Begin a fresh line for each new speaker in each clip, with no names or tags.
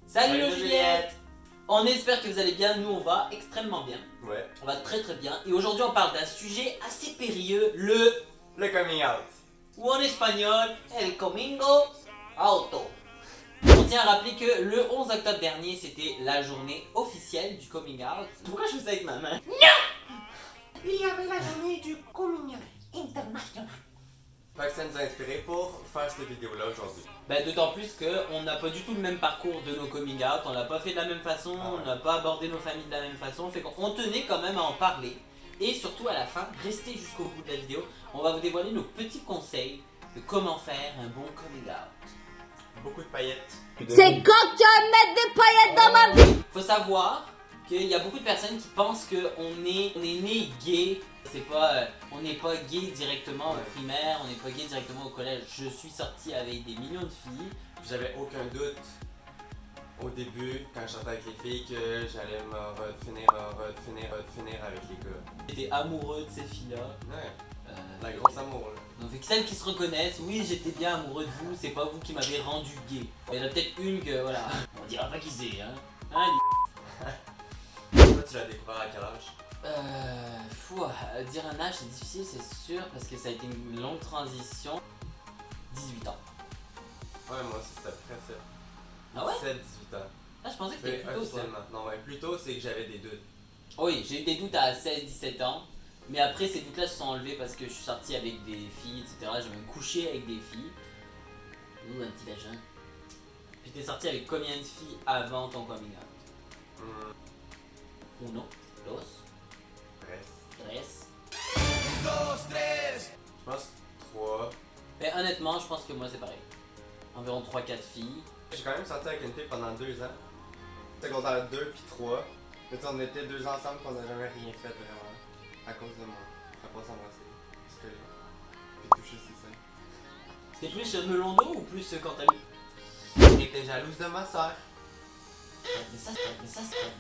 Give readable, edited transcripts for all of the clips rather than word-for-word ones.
Salut le Juliette. On espère que vous allez bien, nous on va extrêmement bien.
Ouais.
On va très très bien. Et aujourd'hui on parle d'un sujet assez périlleux, le
coming out.
ou en espagnol, el comingo auto. On tient à rappeler que le 11 octobre dernier c'était la journée officielle du coming out. Pourquoi je fais ça avec ma main?
Il y avait la journée du coming out international.
Fait que ça nous a inspiré pour faire cette vidéo-là aujourd'hui.
D'autant plus qu'on n'a pas du tout le même parcours de nos coming out, on l'a pas fait de la même façon,
Ah ouais.
on n'a pas abordé nos familles de la même façon, fait qu'on tenait quand même à en parler. Et surtout à la fin, restez jusqu'au bout de la vidéo, on va vous dévoiler nos petits conseils de comment faire un bon coming out.
Beaucoup de paillettes.
C'est quand tu vas mettre des paillettes dans ma vie.
Faut savoir qu'il y a beaucoup de personnes qui pensent qu'on est né gay. C'est pas, on n'est pas gay directement au primaire, on n'est pas gay directement au collège. Je suis sorti avec des millions de filles.
J'avais aucun doute au début, quand je sortais avec les filles, que j'allais me finir avec les gars.
J'étais amoureux de ces filles-là.
Ouais. La grosse amour, là.
Donc celles qui se reconnaissent, oui j'étais bien amoureux de vous, c'est pas vous qui m'avez rendu gay. Il y en a peut-être une que voilà, on dira pas qui c'est hein.
Toi, tu l'as découvert à quel âge?
Dire un âge c'est difficile c'est sûr parce que ça a été une longue transition. 18 ans.
Ouais, moi aussi, c'était près ça.
Ah ouais?
17-18 ans.
Ah je pensais que c'était plus tôt ça.
Officiellement. Non, ouais, plus tôt, c'est que j'avais des doutes.
Oui, j'ai eu des doutes à 16-17 ans. Mais après ces doutes là se sont enlevés parce que je suis sorti avec des filles, etc. J'ai même couché avec des filles. Ouh, un petit vagin. Puis t'es sorti avec combien de filles avant ton coming out? Uno, dos, tres.
Je pense 3.
Honnêtement, je pense que moi c'est pareil. Environ 3-4 filles.
J'ai quand même sorti avec une fille pendant 2 ans. Secondaire 2 puis 3. Mais tu sais, on était 2 ans ensemble et on n'a jamais rien fait vraiment. À cause de moi. On n'a pas s'embrasser. Parce que j'ai touché ses seins.
C'était plus melon d'eau ou plus quand t'as eu?
J'étais jalouse de ma soeur.
Mais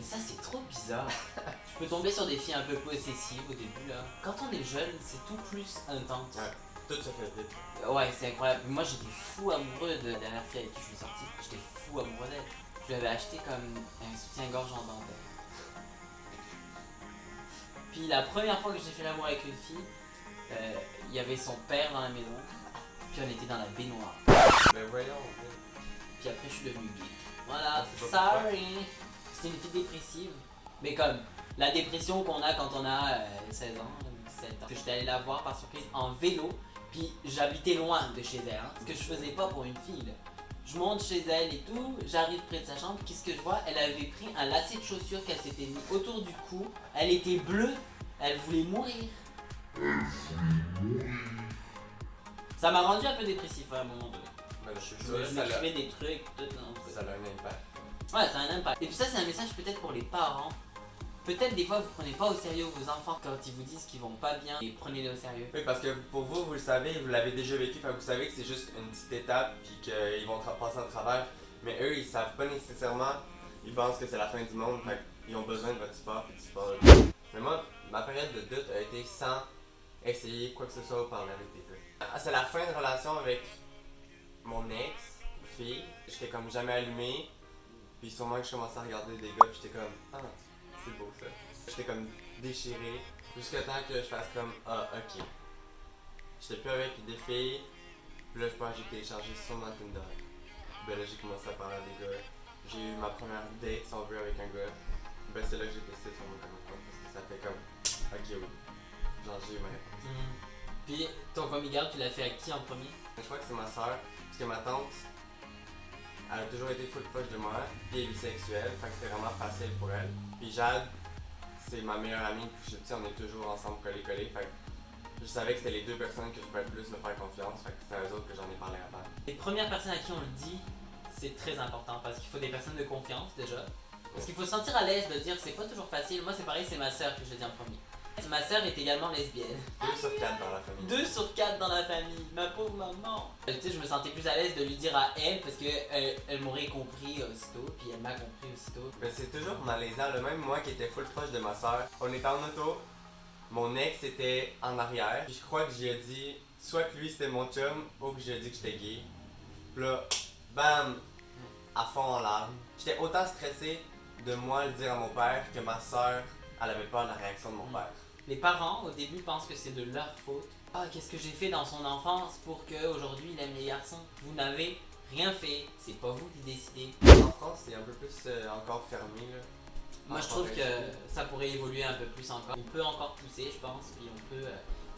ça c'est trop bizarre. Tu peux tomber sur des filles un peu possessives au début là. Quand on est jeune, c'est tout plus intense.
Ouais, tout se fait vite.
Ouais, c'est incroyable. Moi j'étais fou amoureux de la dernière fille avec qui je suis sorti. J'étais fou amoureux d'elle. Je lui avais acheté comme un soutien-gorge en dentelle. Puis la première fois que j'ai fait l'amour avec une fille, il y avait son père dans la maison. Puis on était dans la baignoire.
Mais voyons.
Puis après je suis devenu gay. Voilà,
C'est pas
sorry. C'était une fille dépressive. Mais comme la dépression qu'on a quand on a 16 ans, 17 ans. Que j'étais allé la voir par surprise en vélo. Puis j'habitais loin de chez elle. Ce que je faisais pas pour une fille. Là. Je monte chez elle et tout, j'arrive près de sa chambre, qu'est-ce que je vois? Elle avait pris un lacet de chaussures qu'elle s'était mis autour du cou. Elle était bleue, elle voulait mourir. Ça m'a rendu un peu dépressif à un moment donné.
Ben, je suis
Je
sûr, ça l'a
m'écrivais des trucs, tout. Non,
ça a un impact.
ouais, ça a un impact. Et puis ça, c'est un message peut-être pour les parents. Peut-être des fois, vous prenez pas au sérieux vos enfants quand ils vous disent qu'ils vont pas bien et prenez-les au sérieux.
Oui, parce que pour vous, vous le savez, vous l'avez déjà vécu, fait que vous savez que c'est juste une petite étape puis qu'ils vont passer à travers. Mais eux, ils savent pas nécessairement, ils pensent que c'est la fin du monde, fait qu'ils ont besoin de votre support et du support. Mais moi, ma période de doute a été sans essayer quoi que ce soit ou parler avec des gars. C'est la fin de relation avec mon ex-fille, j'étais comme jamais allumé, puis sûrement que je commençais à regarder des gars, puis j'étais comme, ah, c'est beau ça. J'étais comme déchiré, jusqu'à temps que je fasse comme, ah, ok. J'étais plus avec des filles, puis là je pense que j'ai téléchargé sûrement Tinder. Ben là j'ai commencé à parler à des gars. J'ai eu ma première date, si on veut, avec un gars. Ben c'est là que j'ai testé sur mon téléphone, parce que ça fait comme, ok oui. Genre j'ai eu ma réponse.
Puis ton coming out, tu l'as fait à qui en premier?
Je crois que c'est ma soeur, parce que ma tante, elle a toujours été full proche de moi, puis elle est bisexuelle, fait que c'était vraiment facile pour elle. Puis Jade, c'est ma meilleure amie depuis que je suis petit, on est toujours ensemble collés, fait que je savais que c'était les deux personnes que je pouvais le plus me faire confiance, fait que c'était à eux autres que j'en ai parlé avant.
Les premières personnes à qui on le dit, c'est très important parce qu'il faut des personnes de confiance déjà. Parce qu'il faut se sentir à l'aise de dire c'est pas toujours facile. Moi c'est pareil, c'est ma soeur que je dis en premier. Ma soeur est également lesbienne.
2 sur 4 dans la famille.
2 sur 4 dans la famille, ma pauvre maman. Tu sais, je me sentais plus à l'aise de lui dire à elle parce que elle m'aurait compris aussitôt, puis elle m'a compris aussitôt.
Mais c'est toujours malaisant, le même moi qui était full proche de ma soeur, on était en auto, mon ex était en arrière, puis je crois que j'ai dit soit que lui c'était mon chum ou que j'ai dit que j'étais gay. Puis là, bam! à fond en larmes. J'étais autant stressé de moi le dire à mon père que ma soeur, elle avait peur de la réaction de mon père.
Les parents, au début, pensent que c'est de leur faute. Ah, qu'est-ce que j'ai fait dans son enfance pour qu'aujourd'hui il aime les garçons? Vous n'avez rien fait, c'est pas vous qui décidez.
En France, c'est un peu plus encore fermé, là.
Moi, je trouve que ça pourrait évoluer un peu plus encore. On peut encore pousser, je pense, puis on peut.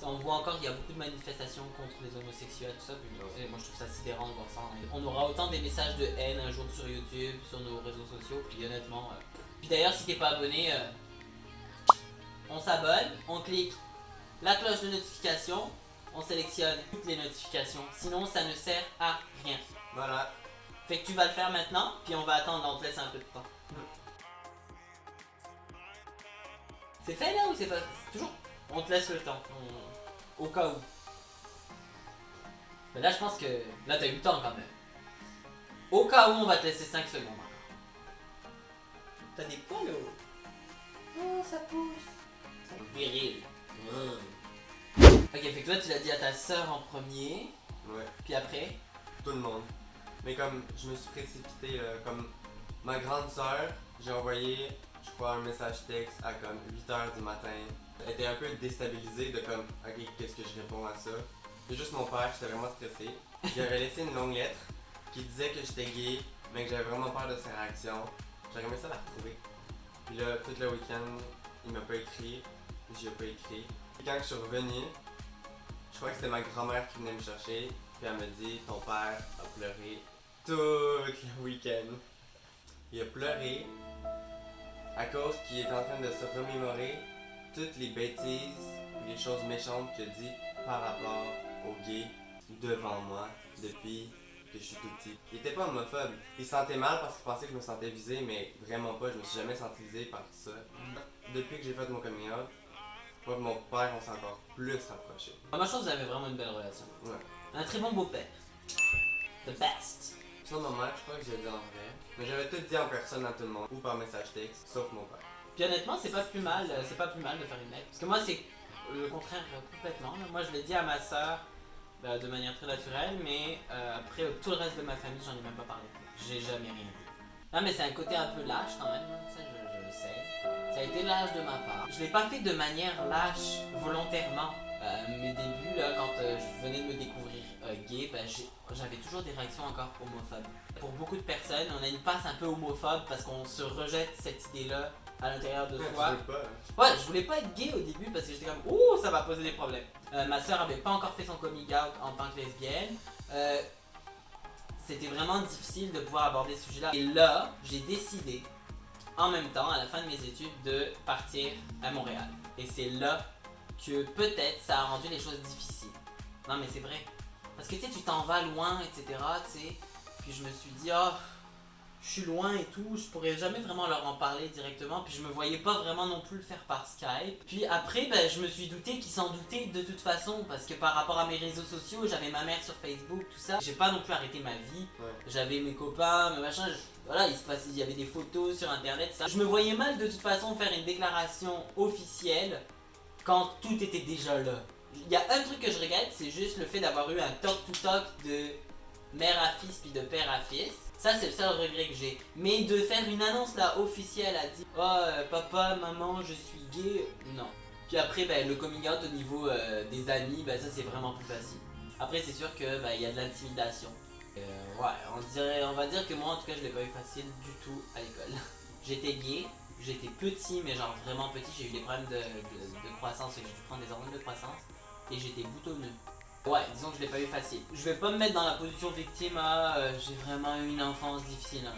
On voit encore qu'il y a beaucoup de manifestations contre les homosexuels, tout ça. Puis, moi, je trouve ça sidérant de voir ça. On aura autant des messages de haine un jour sur YouTube, sur nos réseaux sociaux, puis honnêtement. Puis d'ailleurs, si t'es pas abonné, on s'abonne, on clique la cloche de notification, on sélectionne toutes les notifications. Sinon, ça ne sert à rien.
Voilà.
Fait que tu vas le faire maintenant, puis on va attendre, on te laisse un peu de temps. C'est fait là ou c'est pas. Toujours. On te laisse le temps. Au cas où. Mais là, je pense que. Là, t'as eu le temps quand même. Au cas où, on va te laisser 5 secondes encore. T'as des poils là.
Oh, ça pousse.
Viril. Ok, fait que là, tu l'as dit à ta soeur en premier.
Ouais.
Puis après.
Tout le monde. Mais comme je me suis précipité, comme ma grande sœur, j'ai envoyé, je crois, un message texte à comme 8h du matin. Elle était un peu déstabilisée de comme, ok, qu'est-ce que je réponds à ça? C'est juste mon père, j'étais vraiment stressé. J'avais laissé une longue lettre qui disait que j'étais gay, mais que j'avais vraiment peur de ses réactions. J'aurais aimé ça la retrouver. Puis là, tout le week-end, il m'a pas écrit, j'y ai pas écrit. Puis quand je suis revenu, je crois que c'était ma grand-mère qui venait me chercher, puis elle me dit, ton père a pleuré tout le week-end. Il a pleuré à cause qu'il est en train de se remémorer toutes les bêtises et les choses méchantes qu'il a dit par rapport aux gays devant moi depuis que je suis tout petit. Il était pas homophobe. Il se sentait mal parce qu'il pensait que je me sentais visé, mais vraiment pas. Je me suis jamais senti visé par tout ça. Depuis que j'ai fait mon coming out, moi et mon père, on s'est encore plus rapprochés.
Moi, je trouve que vous avez vraiment une belle relation.
Ouais.
Un très bon beau-père. The best.
Sinon, ma mère, je crois que j'ai dit en vrai. Mais j'avais tout dit en personne à tout le monde, ou par message texte, sauf mon père.
Puis honnêtement, c'est pas plus mal de faire une lettre. Parce que moi, c'est le contraire complètement. Moi, je l'ai dit à ma soeur de manière très naturelle, mais après, tout le reste de ma famille, j'en ai même pas parlé. J'ai jamais rien dit. Non, mais c'est un côté un peu lâche quand même, hein. Ça, je le sais. Ça a été lâche de ma part. Je l'ai pas fait de manière lâche volontairement. Mes débuts, là, quand je venais de me découvrir gay, j'avais toujours des réactions encore homophobes. Pour beaucoup de personnes, on a une passe un peu homophobe parce qu'on se rejette cette idée-là à l'intérieur de soi.
Tu veux pas, hein?
Ouais, je voulais pas être gay au début parce que j'étais comme ouh, ça va poser des problèmes. Ma soeur avait pas encore fait son coming out en tant que lesbienne. C'était vraiment difficile de pouvoir aborder ce sujet-là. Et là, j'ai décidé en même temps, à la fin de mes études, de partir à Montréal. Et c'est là que peut-être ça a rendu les choses difficiles. Non mais c'est vrai. Parce que tu sais, tu t'en vas loin, etc. Tu sais. Puis je me suis dit, oh, je suis loin et tout, je pourrais jamais vraiment leur en parler directement. Puis je me voyais pas vraiment non plus le faire par Skype. Puis après, je me suis douté qu'ils s'en doutaient de toute façon. Parce que par rapport à mes réseaux sociaux, j'avais ma mère sur Facebook, tout ça. J'ai pas non plus arrêté ma vie.
Ouais.
J'avais mes copains, mes machins. Voilà, il y avait des photos sur internet, ça. Je me voyais mal de toute façon faire une déclaration officielle quand tout était déjà là. Il y a un truc que je regrette, c'est juste le fait d'avoir eu un talk-to-talk de mère à fils puis de père à fils. Ça, c'est le seul regret que j'ai. Mais de faire une annonce là officielle à dire oh papa, maman, je suis gay, non. Puis après, le coming out au niveau des amis, ça c'est vraiment plus facile. Après, c'est sûr que il y a de l'intimidation. Ouais, on va dire que moi en tout cas, je l'ai pas eu facile du tout à l'école. J'étais gay. J'étais petit, mais genre vraiment petit, j'ai eu des problèmes de croissance et j'ai dû prendre des hormones de croissance et j'étais boutonneux. Ouais, disons que je l'ai pas eu facile. Je vais pas me mettre dans la position victime j'ai vraiment eu une enfance difficile.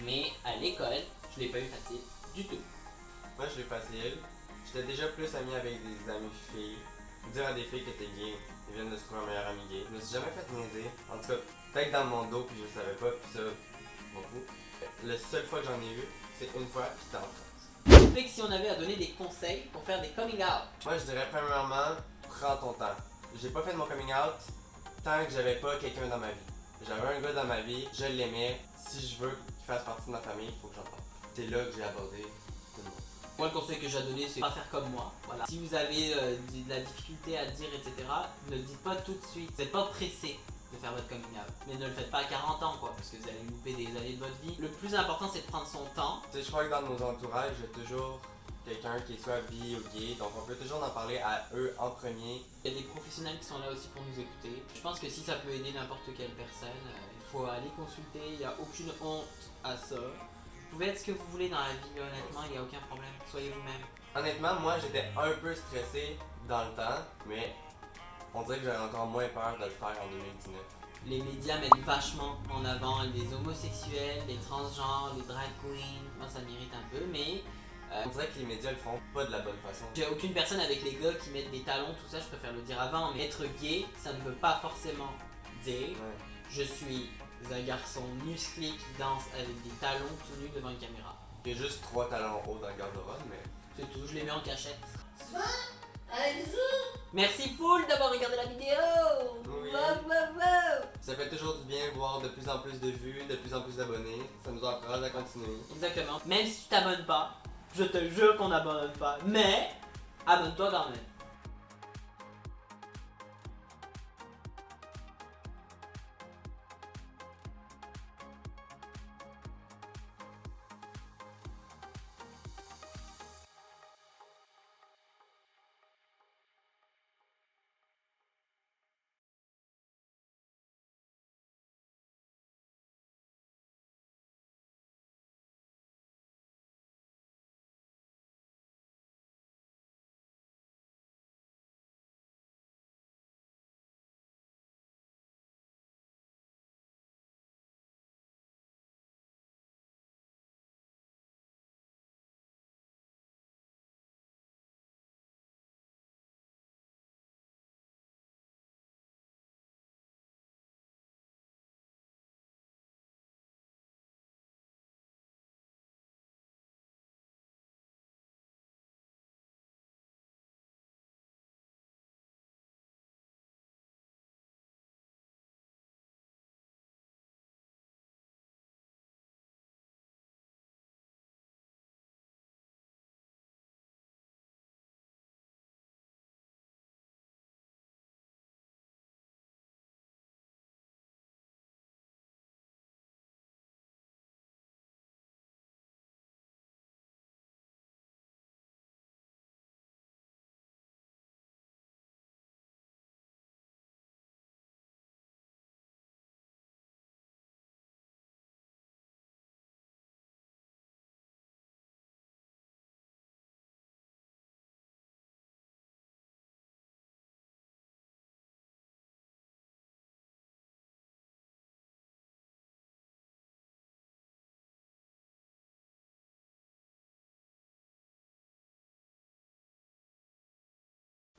Mais à l'école, je l'ai pas eu facile du tout.
Moi, je l'ai facile. J'étais déjà plus ami avec des amis filles. Dire à des filles que t'es gay, ils viennent de se trouver un meilleur ami gay. Je me suis jamais fait niaiser. En tout cas, peut-être dans mon dos, puis je le savais pas, puis ça, je m'en fous. La seule fois que j'en ai eu, c'est une fois, puis c'était en France.
Fait que si on avait à donner des conseils pour faire des coming out.
Moi, je dirais premièrement, prends ton temps. J'ai pas fait mon coming out tant que j'avais pas quelqu'un dans ma vie. J'avais un gars dans ma vie, je l'aimais. Si je veux qu'il fasse partie de ma famille, il faut que j'en parle. C'est là que j'ai abordé tout le monde.
Moi, le conseil que j'ai à donner, c'est pas faire comme moi. Voilà. Si vous avez de la difficulté à le dire, etc., ne le dites pas tout de suite. Vous n'êtes pas pressé. de faire votre coming out. Mais ne le faites pas à 40 ans, quoi, parce que vous allez louper des années de votre vie. Le plus important, c'est de prendre son temps.
Tu sais, je crois que dans nos entourages, il y a toujours quelqu'un qui est soit bi ou gay, donc on peut toujours en parler à eux en premier.
Il y a des professionnels qui sont là aussi pour nous écouter. Je pense que si ça peut aider n'importe quelle personne, il faut aller consulter, il n'y a aucune honte à ça. Vous pouvez être ce que vous voulez dans la vie, honnêtement, il n'y a aucun problème. Soyez vous-même.
Honnêtement, moi j'étais un peu stressé dans le temps, mais on dirait que j'aurais encore moins peur de le faire en 2019.
Les médias mettent vachement en avant les homosexuels, les transgenres, les drag queens. Moi, ça m'irrite un peu, mais
On dirait que les médias le font pas de la bonne façon.
j'ai aucune personne avec les gars qui mettent des talons, tout ça, je préfère le dire avant. Mais être gay, ça ne veut pas forcément dire
Ouais.
je suis un garçon musclé qui danse avec des talons tout nus devant une caméra.
Il y a juste 3 talons hauts dans le garde-robe, mais.
C'est tout, je les mets en cachette.
Un bisou.
Merci full d'avoir regardé la vidéo.
Oui.
Wow, wow, wow.
Ça fait toujours du bien voir de plus en plus de vues, de plus en plus d'abonnés. Ça nous encourage à continuer.
Exactement. Même si tu t'abonnes pas, je te jure qu'on n'abandonne pas. Mais abonne-toi quand même.